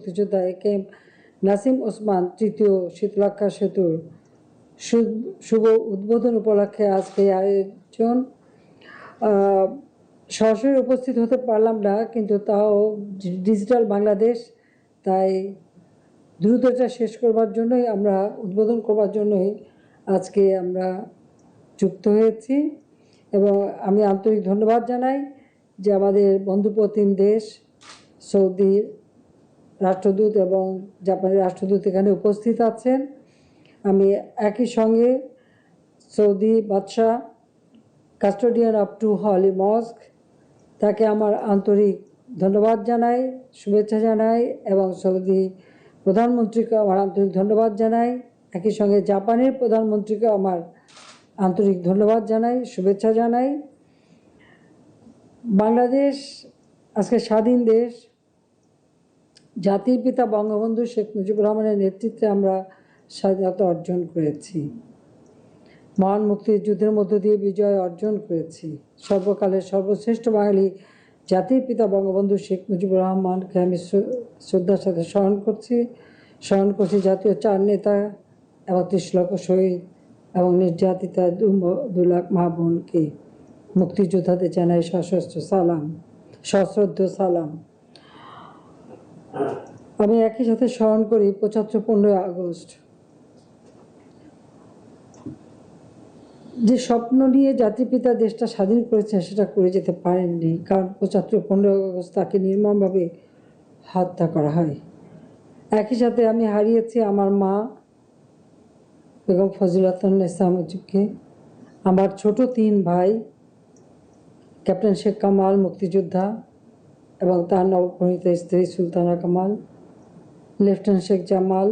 মুক্তিযোদ্ধা একেএম নাসিম ওসমান তৃতীয় শীতলক্ষ্যা সেতুর শুভ উদ্বোধন উপলক্ষে আজকে আয়োজন। সরাসরি উপস্থিত হতে পারলাম না, কিন্তু তাও ডিজিটাল বাংলাদেশ, তাই দ্রুত এটা শেষ করবার জন্যই আমরা উদ্বোধন করবার জন্যই আজকে আমরা যুক্ত হয়েছি। এবং আমি আন্তরিক ধন্যবাদ জানাই যে আমাদের বন্ধুপ্রতিম দেশ সৌদির রাষ্ট্রদূত এবং জাপানের রাষ্ট্রদূত এখানে উপস্থিত আছেন। আমি একই সঙ্গে সৌদি বাদশাহ, কাস্টোডিয়ান অফ টু হলি মস্ক, তাকে আমার আন্তরিক ধন্যবাদ জানাই, শুভেচ্ছা জানাই, এবং সৌদি প্রধানমন্ত্রীকে আমার আন্তরিক ধন্যবাদ জানাই। একই সঙ্গে জাপানের প্রধানমন্ত্রীকে আমার আন্তরিক ধন্যবাদ জানাই, শুভেচ্ছা জানাই। বাংলাদেশ আজকে স্বাধীন দেশ। জাতির পিতা বঙ্গবন্ধু শেখ মুজিবুর রহমানের নেতৃত্বে আমরা স্বাধীনতা অর্জন করেছি, মহান মুক্তিযুদ্ধের মধ্য দিয়ে বিজয় অর্জন করেছি। সর্বকালের সর্বশ্রেষ্ঠ বাঙালি জাতির পিতা বঙ্গবন্ধু শেখ মুজিবুর রহমানকে আমি শ্রদ্ধার সাথে স্মরণ করছি জাতীয় 4 নেতা এবং 30 লক্ষ শহীদ এবং নির্যাতিতা 2 লাখ মা বোনকে, মুক্তিযোদ্ধাদের জানাই সশ্রদ্ধ সালাম। আমি একই সাথে স্মরণ করি 15 আগস্ট, যে স্বপ্ন নিয়ে জাতির পিতা দেশটা স্বাধীন করেছেন সেটা করে যেতে পারেননি, কারণ 15 আগস্ট তাকে নির্মমভাবে হত্যা করা হয়। একই সাথে আমি হারিয়েছি আমার মা বেগম ফজিলাতুন্নেসা মুজিবকে, আমার ছোট 3 ভাই, ক্যাপ্টেন শেখ কামাল মুক্তিযোদ্ধা এবং তার নবপরিণীত স্ত্রী সুলতানা কামাল, লেফটেন্যান্ট শেখ জামাল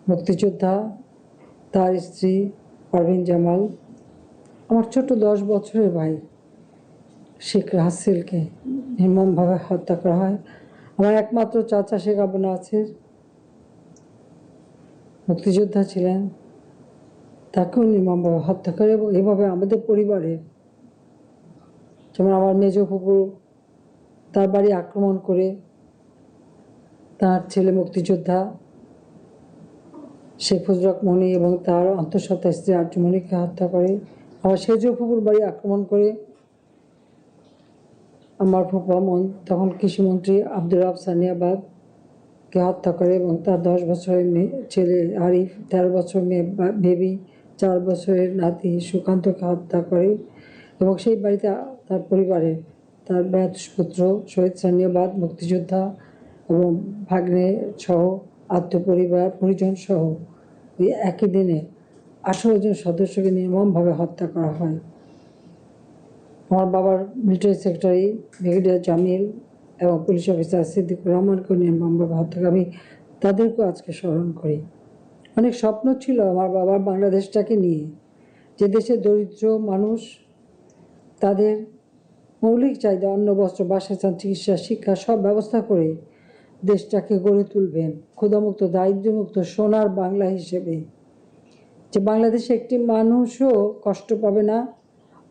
মুক্তিযোদ্ধা, তার স্ত্রী পারভিন জামাল, আমার ছোট 10 বছরের ভাই শেখ রাসেলকে নির্মমভাবে হত্যা করা হয়। আমার একমাত্র চাচা শেখ আবু নাসির মুক্তিযোদ্ধা ছিলেন, তাকেও নির্মমভাবে হত্যা করে। এবং এভাবে আমাদের পরিবারে, যেমন আমার মেজ ফুপু, তার বাড়ি আক্রমণ করে তার ছেলে মুক্তিযোদ্ধা শেখ ফজলুল হক মনি এবং তার অন্তঃসত্ত্বা স্ত্রী আর্যমণিকে হত্যা করে। আমার সেজ ফুপুর বাড়ি আক্রমণ করে আমার ফুপা তখন কৃষিমন্ত্রী আব্দুর রাব সানিয়াবাদকে হত্যা করে এবং তার 10 বছরের ছেলে আরিফ, 13 বছর মেয়ে বেবি, 4 বছরের নাতি সুকান্তকে হত্যা করে। এবং সেই বাড়িতে তার পরিবারের, তার পুত্র শহীদ সানিয়াবাদ মুক্তিযোদ্ধা এবং ভাগ্নে সহ আত্মপরিবার পরিজন সহ ওই একই দিনে 18 জন সদস্যকে নির্মমভাবে হত্যা করা হয়। আমার বাবার মিলিটারি সেক্রেটারি ব্রিগেডিয়ার জামিল এবং পুলিশ অফিসার সিদ্দিকুর রহমানকেও নির্মমভাবে হত্যা করে। আমি তাদেরকেও আজকে স্মরণ করি। অনেক স্বপ্ন ছিল আমার বাবার বাংলাদেশটাকে নিয়ে, যে দেশে দরিদ্র মানুষ তাদের মৌলিক চাহিদা অন্ন, বস্ত্র, বাসস্থান, চিকিৎসা, শিক্ষা সব ব্যবস্থা করে দেশটাকে গড়ে তুলবেন ক্ষুধামুক্ত, দারিদ্র্যমুক্ত সোনার বাংলা হিসেবে, যে বাংলাদেশে একটি মানুষও কষ্ট পাবে না,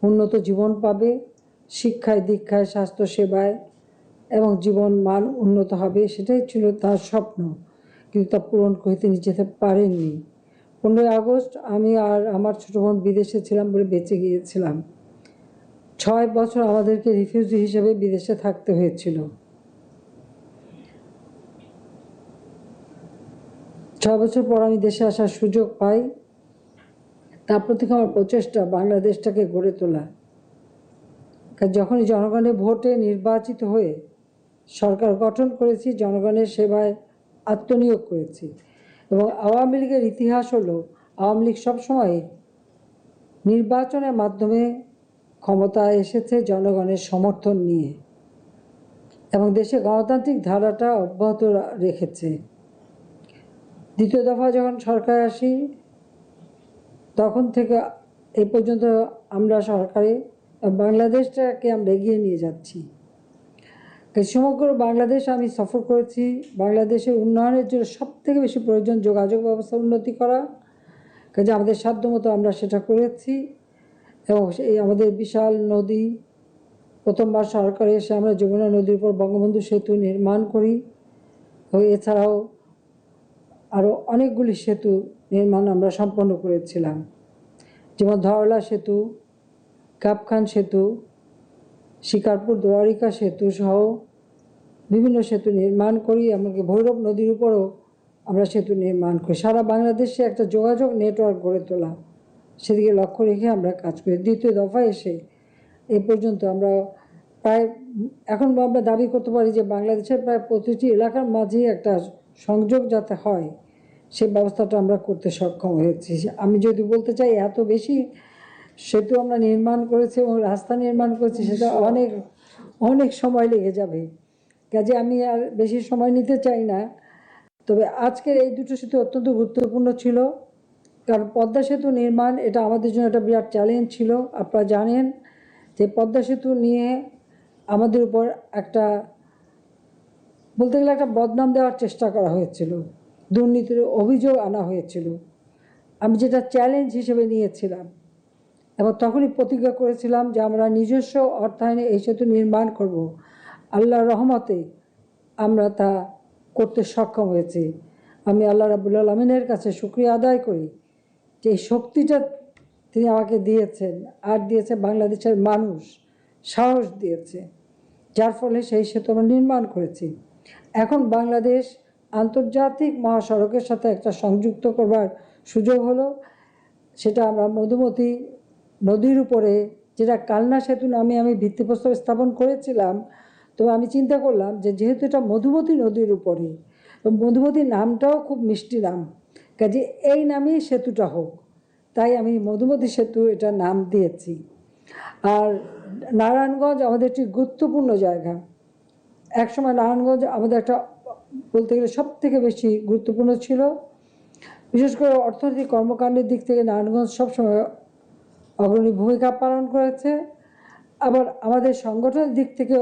উন্নত জীবন পাবে, শিক্ষায়, দীক্ষায়, স্বাস্থ্য সেবায় এবং জীবন মান উন্নত হবে। সেটাই ছিল তার স্বপ্ন, কিন্তু তা পূরণ করে তিনি যেতে পারেননি। 15 আগস্ট আমি আর আমার ছোট বোন বিদেশে ছিলাম বলে বেঁচে গিয়েছিলাম। 6 বছর আমাদেরকে রিফিউজি হিসেবে বিদেশে থাকতে হয়েছিল। 6 বছর পর আমি দেশে আসার সুযোগ পাই। তারপর থেকে আমার প্রচেষ্টা বাংলাদেশটাকে গড়ে তোলা। যখনই জনগণের ভোটে নির্বাচিত হয়ে সরকার গঠন করেছি, জনগণের সেবায় আত্মনিয়োগ করেছি। এবং আওয়ামী লীগের ইতিহাস হলো, আওয়ামী লীগ সবসময় নির্বাচনের মাধ্যমে ক্ষমতায় এসেছে জনগণের সমর্থন নিয়ে এবং দেশে গণতান্ত্রিক ধারাটা অব্যাহত রেখেছে। দ্বিতীয় দফা যখন সরকার আসি, তখন থেকে এই পর্যন্ত আমরা সরকারে বাংলাদেশটাকে আমরা এগিয়ে নিয়ে যাচ্ছি। সমগ্র বাংলাদেশ আমি সফর করেছি। বাংলাদেশের উন্নয়নের জন্য সবথেকে বেশি প্রয়োজন যোগাযোগ ব্যবস্থা উন্নতি করা, কাজে আমাদের সাধ্যমতো আমরা সেটা করেছি। এবং এই আমাদের বিশাল নদী, প্রথমবার সরকারে এসে আমরা যমুনা নদীর উপর বঙ্গবন্ধু সেতু নির্মাণ করি এছাড়াও আরও অনেকগুলি সেতু নির্মাণ আমরা সম্পন্ন করেছিলাম, যেমন ধরলা সেতু, কাপখান সেতু, শিকারপুর দ্বারিকা সেতু সহ বিভিন্ন সেতু নির্মাণ করি। এমনকি ভৈরব নদীর উপরও আমরা সেতু নির্মাণ করি। সারা বাংলাদেশে একটা যোগাযোগ নেটওয়ার্ক গড়ে তোলা, সেদিকে লক্ষ্য রেখে আমরা কাজ করি। দ্বিতীয় দফায় এসে এ পর্যন্ত আমরা প্রায়, এখন আমরা দাবি করতে পারি যে বাংলাদেশের প্রায় প্রতিটি এলাকার মাঝেই একটা সংযোগ যাতে হয়, সে ব্যবস্থাটা আমরা করতে সক্ষম হয়েছি। আমি যদি বলতে চাই এত বেশি সেতু আমরা নির্মাণ করেছি এবং রাস্তা নির্মাণ করেছি, সেটা অনেক অনেক সময় লেগে যাবে, কাজে আমি আর বেশি সময় নিতে চাই না। তবে আজকের এই দুটো সেতু অত্যন্ত গুরুত্বপূর্ণ ছিল, কারণ পদ্মা সেতু নির্মাণ এটা আমাদের জন্য একটা বিরাট চ্যালেঞ্জ ছিল। আপনারা জানেন যে পদ্মা সেতু নিয়ে আমাদের উপর একটা, বলতে গেলে একটা বদনাম দেওয়ার চেষ্টা করা হয়েছিল, দুর্নীতির অভিযোগ আনা হয়েছিল। আমি যেটা চ্যালেঞ্জ হিসেবে নিয়েছিলাম এবং তখনই প্রতিজ্ঞা করেছিলাম যে আমরা নিজস্ব অর্থায়নে এই সেতু নির্মাণ করব। আল্লাহর রহমতে আমরা তা করতে সক্ষম হয়েছি। আমি আল্লাহ রাব্বুল আলামিনের কাছে শুকরিয়া আদায় করি যে এই শক্তিটা তিনি আমাকে দিয়েছেন, আর দিয়েছে বাংলাদেশের মানুষ, সাহস দিয়েছে, যার ফলে সেই সেতু আমরা নির্মাণ করেছি। এখন বাংলাদেশ আন্তর্জাতিক মহাসড়কের সাথে একটা সংযুক্ত করবার সুযোগ হলো। সেটা আমরা মধুমতি নদীর উপরে, যেটা কালনা সেতু নামে আমি ভিত্তিপ্রস্তর স্থাপন করেছিলাম, তো আমি চিন্তা করলাম যে যেহেতু এটা মধুমতি নদীর উপরে, মধুমতি নামটাও খুব মিষ্টি নাম, কাজে এই নামেই সেতুটা হোক, তাই আমি মধুমতি সেতু এটা নাম দিয়েছি। আর নারায়ণগঞ্জ আমাদের একটি গুরুত্বপূর্ণ জায়গা। একসময় নারায়ণগঞ্জ আমাদের একটা, বলতে গেলে সব থেকে বেশি গুরুত্বপূর্ণ ছিল, বিশেষ করে অর্থনৈতিক কর্মকাণ্ডের দিক থেকে নারায়ণগঞ্জ সবসময় অগ্রণী ভূমিকা পালন করেছে। আবার আমাদের সংগঠনের দিক থেকে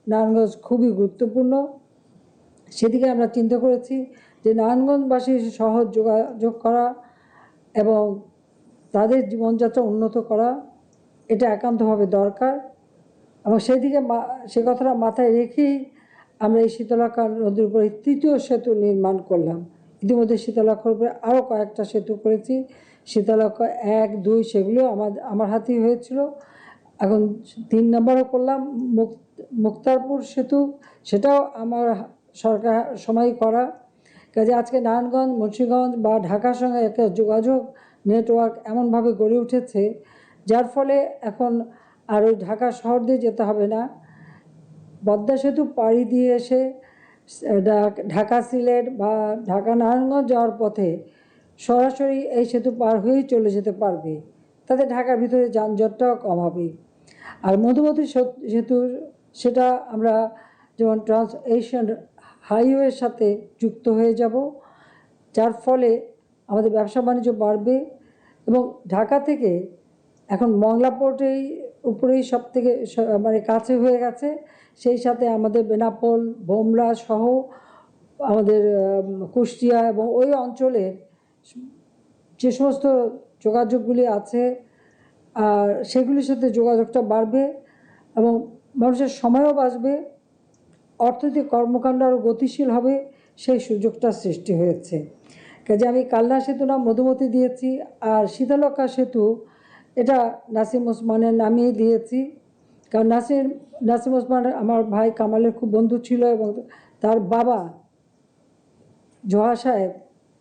নারায়ণগঞ্জ খুবই গুরুত্বপূর্ণ। সেদিকে আমরা চিন্তা করেছি যে নারায়ণগঞ্জবাসীর সহজ যোগাযোগ করা এবং তাদের জীবনযাত্রা উন্নত করা, এটা একান্তভাবে দরকার। এবং সেদিকে সে কথাটা মাথায় রেখেই আমরা এই শীতলক্ষ্যা নদীর উপরে তৃতীয় সেতু নির্মাণ করলাম। ইতিমধ্যে শীতলক্ষ্যার উপরে আরও কয়েকটা সেতু করেছি। শীতলক্ষ্যা 1, 2 সেগুলো আমার হাতেই হয়েছিল। এখন 3 নম্বরও করলাম, মুক্তারপুর সেতু, সেটাও আমার সরকার সময় করা। কাজে আজকে নারায়ণগঞ্জ, মুন্সিগঞ্জ বা ঢাকার সঙ্গে একটা যোগাযোগ নেটওয়ার্ক এমনভাবে গড়ে উঠেছে, যার ফলে এখন আর ওই ঢাকা শহর দিয়ে যেতে হবে না। পদ্মা সেতু পাড়ি দিয়ে এসে ঢাকা সিলেট বা ঢাকা নারায়ণগঞ্জ যাওয়ার পথে সরাসরি এই সেতু পার হয়েই চলে যেতে পারবে, তাতে ঢাকার ভিতরে যানজটটাও কম হবে। আর মধুমতি সেতু, সেটা আমরা যেমন ট্রান্স এশিয়ান হাইওয়ের সাথে যুক্ত হয়ে যাব, যার ফলে আমাদের ব্যবসা বাণিজ্য বাড়বে। এবং ঢাকা থেকে এখন মংলা পোর্টেই উপরেই সব থেকে মানে কাছে হয়ে গেছে, সেই সাথে আমাদের বেনাপোল, ভোমরা সহ আমাদের কুষ্টিয়া এবং ওই অঞ্চলের যে সমস্ত যোগাযোগগুলি আছে, আর সেগুলির সাথে যোগাযোগটা বাড়বে এবং মানুষের সময়ও বাঁচবে, অর্থনৈতিক কর্মকাণ্ড আরও গতিশীল হবে, সেই সুযোগটা সৃষ্টি হয়েছে। কাজে আমি কালনা সেতু নাম মধুমতি দিয়েছি। আর শীতলক্ষ্যা সেতু এটা নাসিম ওসমানের নামেই দিয়েছি, কারণ নাসিম ওসমান আমার ভাই কামালের খুব বন্ধু ছিল এবং তার বাবা জোহা সাহেব,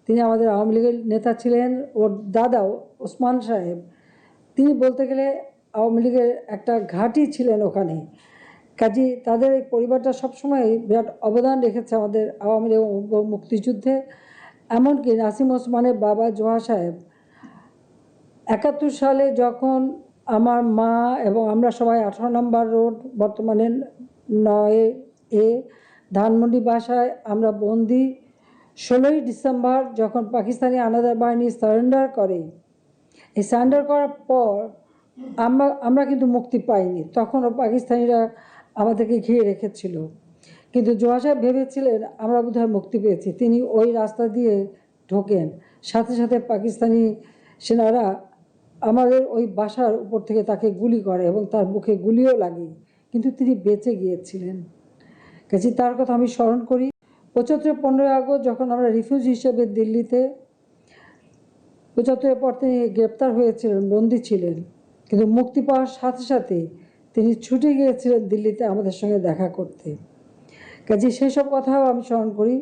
তিনি আমাদের আওয়ামী লীগের নেতা ছিলেন। ওর দাদা ওসমান সাহেব, তিনি বলতে গেলে আওয়ামী লীগের একটা ঘাঁটি ছিলেন ওখানে। কাজী তাদের এই পরিবারটা সবসময় বিরাট অবদান রেখেছে আমাদের আওয়ামী লীগ মুক্তিযুদ্ধে। এমনকি নাসিম ওসমানের বাবা জোহা সাহেব 71 সালে যখন আমার মা এবং আমরা সবাই 18 নম্বর রোড, বর্তমানে 9A ধানমন্ডি বাসায় আমরা বন্দি, 16ই ডিসেম্বর যখন পাকিস্তানি আনাদার বাহিনী সারেন্ডার করে, এই সারেন্ডার করার পর আমরা কিন্তু মুক্তি পাইনি, তখনও পাকিস্তানিরা আমাদেরকে ঘিরে রেখেছিল। কিন্তু জোহা সাহেব ভেবেছিলেন আমরা বোধহয় মুক্তি পেয়েছি, তিনি ওই রাস্তা দিয়ে ঢোকেন, সাথে সাথে পাকিস্তানি সেনারা আমাদের ওই বাসার উপর থেকে তাকে গুলি করে এবং তার বুকে গুলিও লাগে, কিন্তু তিনি বেঁচে গিয়েছিলেন। কাজে তার কথা আমি স্মরণ করি। 75 15 আগস্ট যখন আমরা রিফিউজি হিসেবে দিল্লিতে, 75-এর পর তিনি গ্রেপ্তার হয়েছিলেন, বন্দী ছিলেন, কিন্তু মুক্তি পাওয়ার সাথে সাথে তিনি ছুটে গিয়েছিলেন দিল্লিতে আমাদের সঙ্গে দেখা করতে। কাজে সেই সব কথাও আমি স্মরণ করি।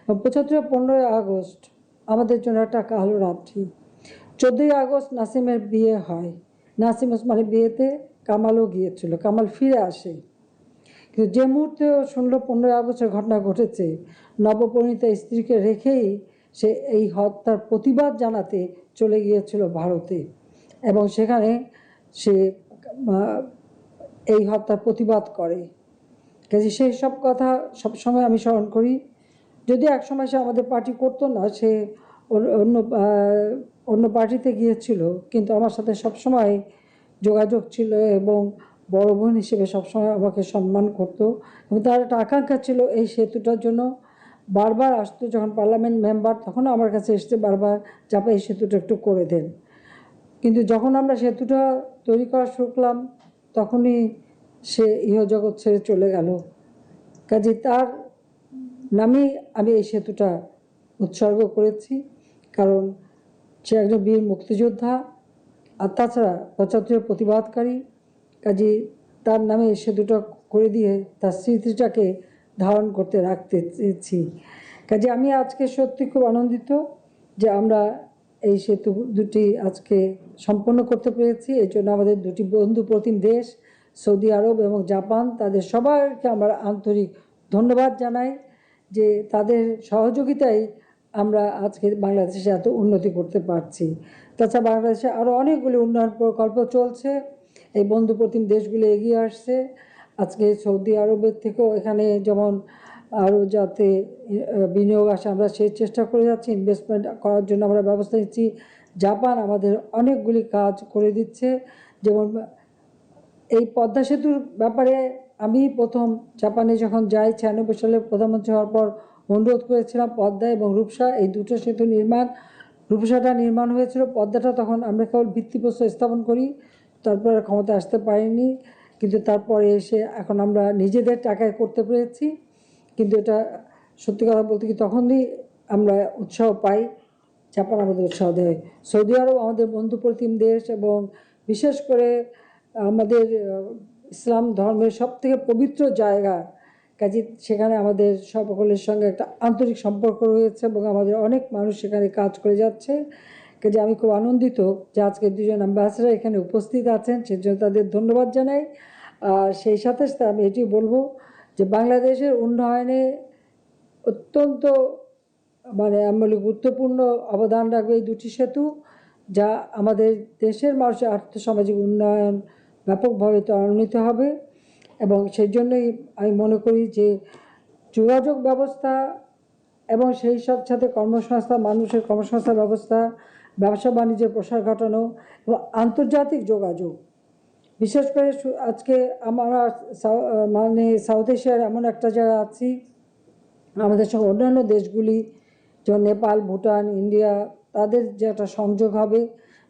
75-15 আগস্ট আমাদের জন্য একটা কালো রাত্রি। 14 আগস্ট নাসিমের বিয়ে হয়। নাসিম ওসমানের বিয়েতে কামালও গিয়েছিল, কামাল ফিরে আসে। কিন্তু যে মুহূর্তে শুনলো 15 আগস্টের ঘটনা ঘটেছে, নবপরিণীতা স্ত্রীকে রেখেই সে এই হত্যার প্রতিবাদ জানাতে চলে গিয়েছিল ভারতে, এবং সেখানে সে এই হত্যার প্রতিবাদ করে। কাজে সেই সব কথা সবসময় আমি স্মরণ করি। যদি এক সময় সে আমাদের পার্টি করতো না, সে অন্য অন্য পার্টিতে গিয়েছিল, কিন্তু আমার সাথে সবসময় যোগাযোগ ছিল এবং বড় বোন হিসেবে সবসময় আমাকে সম্মান করতো। এবং তার একটা আকাঙ্ক্ষা ছিল এই সেতুটার জন্য। বারবার আসতো, যখন পার্লামেন্ট মেম্বার তখনও আমার কাছে এসছে বারবার, চাপা এই সেতুটা একটু করে দেন। কিন্তু যখন আমরা সেতুটা তৈরি করা শুরু করলাম, তখনই সে ইহজগৎ ছেড়ে চলে গেল। কাজে তার নামেই আমি এই সেতুটা উৎসর্গ করেছি, কারণ সে একজন বীর মুক্তিযোদ্ধা, আর তাছাড়া 75-এর প্রতিবাদকারী। কাজে তার নামে এই সেতুটা করে দিয়ে তার স্মৃতিটাকে ধারণ করতে রাখতে চেয়েছি। কাজে আমি আজকে সত্যি খুব আনন্দিত যে আমরা এই সেতু দুটি আজকে সম্পন্ন করতে পেরেছি। এই জন্য আমাদের দুটি বন্ধু প্রতিম দেশ সৌদি আরব এবং জাপান, তাদের সবাইকে আমরা আন্তরিক ধন্যবাদ জানাই যে তাদের সহযোগিতায় আমরা আজকে বাংলাদেশে এত উন্নতি করতে পারছি। তাছাড়া বাংলাদেশে আরও অনেকগুলি উন্নয়ন প্রকল্প চলছে, এই বন্ধু প্রতিম দেশগুলো এগিয়ে আসছে। আজকে সৌদি আরবের থেকেও এখানে যেমন আরও যাতে বিনিয়োগ আসে, আমরা সেই চেষ্টা করে যাচ্ছি, ইনভেস্টমেন্ট করার জন্য আমরা ব্যবস্থা নিচ্ছি। জাপান আমাদের অনেকগুলি কাজ করে দিচ্ছে, যেমন এই পদ্মা সেতুর ব্যাপারে আমি প্রথম জাপানে যখন যাই 96 সালে প্রধানমন্ত্রী হওয়ার পর অনুরোধ করেছিলাম পদ্মা এবং রূপসা এই দুটো সেতু নির্মাণ। রূপসাটা নির্মাণ হয়েছিল, পদ্মাটা তখন আমরা কেবল ভিত্তিপ্রস্তর স্থাপন করি, তারপরে ক্ষমতা আসতে পারিনি। কিন্তু তারপরে এসে এখন আমরা নিজেদের টাকায় করতে পেরেছি। কিন্তু এটা সত্যি কথা বলতে কি তখনই আমরা উৎসাহ পাই, জাপান আমাদের উৎসাহ দেয়। সৌদি আরব আমাদের বন্ধু প্রতিম দেশ, এবং বিশেষ করে আমাদের ইসলাম ধর্মের সবথেকে পবিত্র জায়গা। কাজে সেখানে আমাদের সকলের সঙ্গে একটা আন্তরিক সম্পর্ক রয়েছে এবং আমাদের অনেক মানুষ সেখানে কাজ করে যাচ্ছে। কাজে আমি খুব আনন্দিত যে আজকে দুজন অ্যাম্বাসেডার এখানে উপস্থিত আছেন, সেজন্য তাদের ধন্যবাদ জানাই। আর সেই সাথে সাথে আমি এটি বলবো যে বাংলাদেশের উন্নয়নে অত্যন্ত আমি গুরুত্বপূর্ণ অবদান রাখবে এই দুটি সেতু, যা আমাদের দেশের মানুষের আর্থসামাজিক উন্নয়ন ব্যাপকভাবে ত্বরান্বিত হবে। এবং সেই জন্যই আমি মনে করি যে যোগাযোগ ব্যবস্থা এবং সেই সাথে কর্মসংস্থান, মানুষের কর্মসংস্থান ব্যবস্থা, ব্যবসা বাণিজ্যের প্রসার ঘটানো এবং আন্তর্জাতিক যোগাযোগ, বিশেষ করে আজকে আমরা সাউথ এশিয়ার এমন একটা জায়গা আছি, আমাদের সঙ্গে অন্যান্য দেশগুলি যেমন নেপাল, ভুটান, ইন্ডিয়া, তাদের যে একটা সংযোগ হবে,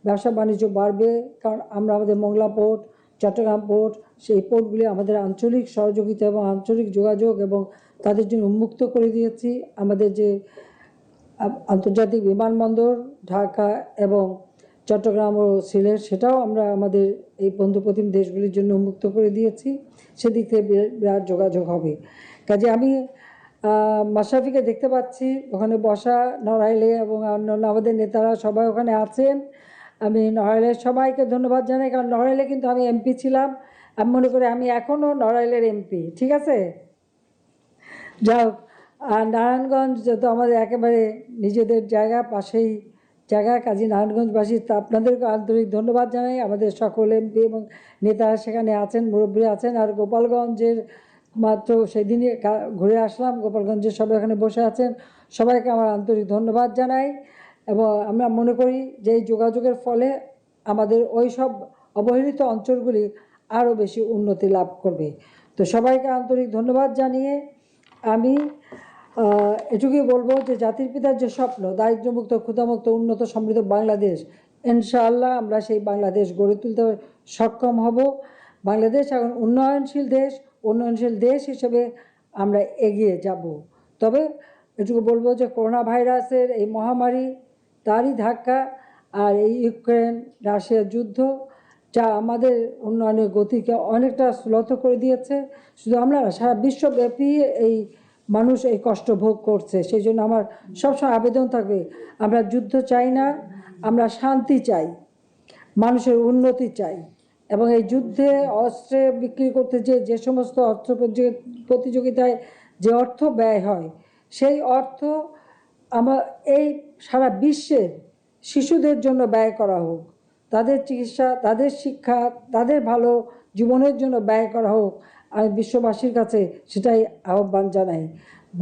ব্যবসা বাণিজ্য বাড়বে। কারণ আমরা আমাদের মোংলা পোর্ট, চট্টগ্রাম পোর্ট, সেই পোর্টগুলি আমাদের আঞ্চলিক সহযোগিতা এবং আঞ্চলিক যোগাযোগ এবং তাদের জন্য উন্মুক্ত করে দিয়েছি। আমাদের যে আন্তর্জাতিক বিমানবন্দর ঢাকা এবং চট্টগ্রাম ও সিলেট, সেটাও আমরা আমাদের এই বন্ধুপ্রতিম দেশগুলির জন্য উন্মুক্ত করে দিয়েছি। সেদিক থেকে বিরাট যোগাযোগ হবে। কাজে আমি মাশরাফিকে দেখতে পাচ্ছি ওখানে বসা, নড়াইলে এবং অন্যান্য আমাদের নেতারা সবাই ওখানে আছেন। আমি নড়াইলের সবাইকে ধন্যবাদ জানাই, কারণ নড়াইলে কিন্তু আমি এমপি ছিলাম। আমি মনে করি আমি এখনও নড়াইলের এমপি, ঠিক আছে। যাই হোক, আর নারায়ণগঞ্জ যেহেতু আমাদের একেবারে নিজেদের জায়গা, পাশেই জায়গা, কাজী নারায়ণগঞ্জবাসী, তা আপনাদেরকে আন্তরিক ধন্যবাদ জানাই। আমাদের সকল এমপি এবং নেতারা সেখানে আছেন, মুরব্বী আছেন। আর গোপালগঞ্জের মাত্র সেদিনই ঘুরে আসলাম, গোপালগঞ্জের সবাই এখানে বসে আছেন, সবাইকে আমার আন্তরিক ধন্যবাদ জানাই। এবং আমরা মনে করি যে এই যোগাযোগের ফলে আমাদের ওই সব অবহেলিত অঞ্চলগুলি আরও বেশি উন্নতি লাভ করবে। তো সবাইকে আন্তরিক ধন্যবাদ জানিয়ে আমি এটুকুই বলবো যে জাতির পিতার যে স্বপ্ন, দারিদ্র্যমুক্ত, ক্ষুধামুক্ত, উন্নত, সমৃদ্ধ বাংলাদেশ, ইনশাআল্লাহ আমরা সেই বাংলাদেশ গড়ে তুলতে সক্ষম হব। বাংলাদেশ এখন উন্নয়নশীল দেশ, উন্নয়নশীল দেশ হিসেবে আমরা এগিয়ে যাব। তবে এটুকু বলবো যে করোনা ভাইরাসের এই মহামারী, তারই ধাক্কা, আর এই ইউক্রেন রাশিয়ার যুদ্ধ, যা আমাদের উন্নয়নের গতিকে অনেকটা শ্লথ করে দিয়েছে। শুধু আমরা না, সারা বিশ্বব্যাপী এই মানুষ এই কষ্ট ভোগ করছে। সেই জন্য আমার সবসময় আবেদন থাকবে, আমরা যুদ্ধ চাই না, আমরা শান্তি চাই, মানুষের উন্নতি চাই। এবং এই যুদ্ধে অস্ত্রে বিক্রি করতে যে সমস্ত অর্থ প্রতিযোগিতায় যে অর্থ ব্যয় হয়, সেই অর্থ আমার এই সারা বিশ্বের শিশুদের জন্য ব্যয় করা হোক, তাদের চিকিৎসা, তাদের শিক্ষা, তাদের ভালো জীবনের জন্য ব্যয় করা হোক। আমি বিশ্ববাসীর কাছে সেটাই আহ্বান জানাই।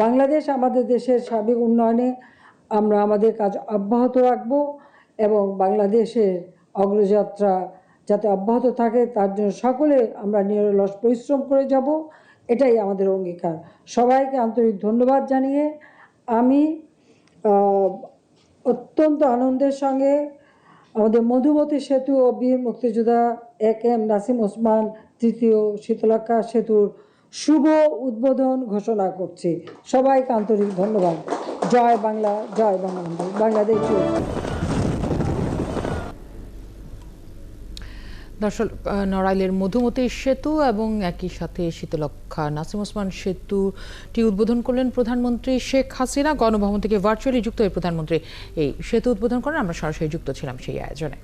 বাংলাদেশ আমাদের দেশের সার্বিক উন্নয়নে আমরা আমাদের কাজ অব্যাহত রাখব এবং বাংলাদেশের অগ্রযাত্রা যাতে অব্যাহত থাকে তার জন্য সকলে আমরা নিরলস পরিশ্রম করে যাব, এটাই আমাদের অঙ্গীকার। সবাইকে আন্তরিক ধন্যবাদ জানিয়ে আমি অত্যন্ত আনন্দের সঙ্গে আমাদের মধুমতি সেতু ও বীর মুক্তিযোদ্ধা AK নাসিম ওসমান তৃতীয় শীতলক্ষ্যা সেতুর শুভ উদ্বোধন ঘোষণা করছি। সবাইকে আন্তরিক ধন্যবাদ। জয় বাংলা, জয় বঙ্গবন্ধু, বাংলাদেশ। দর্শক, নড়াইলের মধুমতি সেতু এবং একই সাথে শীতলক্ষ্যা নাসিম ওসমান সেতুটি উদ্বোধন করলেন প্রধানমন্ত্রী শেখ হাসিনা। গণভবন থেকে ভার্চুয়ালি যুক্ত হয়ে প্রধানমন্ত্রী এই সেতু উদ্বোধন করেন। আমরা সরাসরি যুক্ত ছিলাম সেই আয়োজনে।